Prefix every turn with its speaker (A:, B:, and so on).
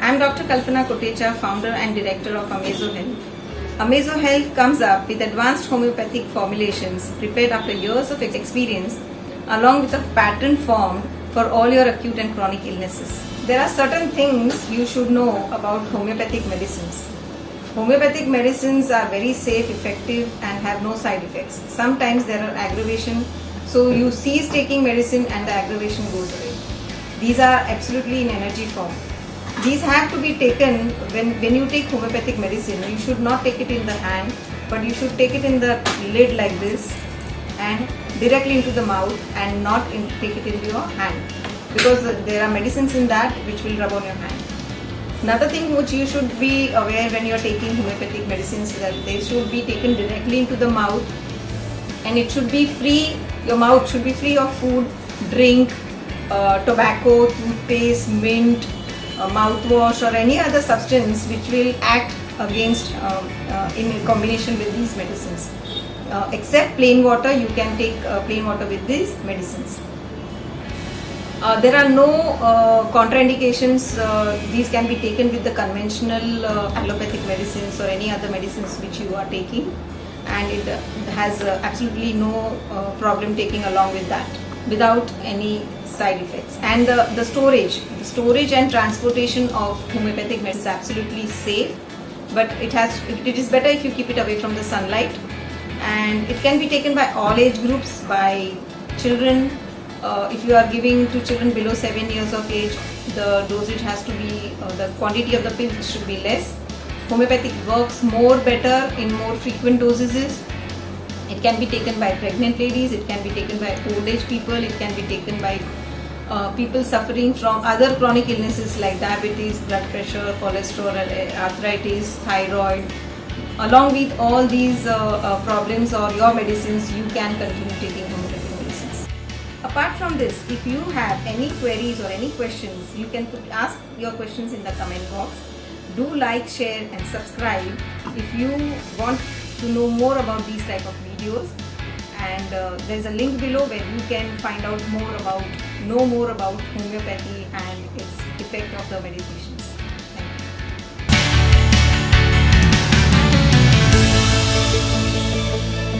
A: I'm Dr. Kalpana Kotecha, founder and director of Amazo Health. Amazo Health comes up with advanced homeopathic formulations prepared after years of experience along with a pattern formed for all your acute and chronic illnesses. There are certain things you should know about homeopathic medicines. Homeopathic medicines are very safe, effective and have no side effects. Sometimes there are aggravation, so you cease taking medicine and the aggravation goes away. These are absolutely in energy form. These have to be taken when you take homeopathic medicine. You should not take it in the hand, but you should take it in the lid like this and directly into the mouth and not take it into your hand, because there are medicines in that which will rub on your hand. Another thing which you should be aware when you are taking homeopathic medicines is that they should be taken directly into the mouth, and it should be free. Your mouth should be free of food, drink, tobacco, toothpaste, mint, mouthwash or any other substance which will act against in combination with these medicines. Except plain water, you can take plain water with these medicines. There are no contraindications. These can be taken with the conventional allopathic medicines or any other medicines which you are taking, and it has absolutely no problem taking along with that without any side effects. And the storage and transportation of homeopathic medicine is absolutely safe, but it is better if you keep it away from the sunlight. And it can be taken by all age groups, by children. If you are giving to children below 7 years of age, the dosage has to be, the quantity of the pills should be less. Homeopathic works better in more frequent dosages. It can be taken by pregnant ladies, it can be taken by old age people, it can be taken by people suffering from other chronic illnesses like diabetes, blood pressure, cholesterol, arthritis, thyroid. Along with all these problems or your medicines, you can continue taking homeopathic medicines. Apart from this, if you have any queries or any questions, you can ask your questions in the comment box. Do like, share and subscribe if you want to know more about these type of videos. And there is a link below where you can find out know more about homeopathy and its effect of the medications. Thank you.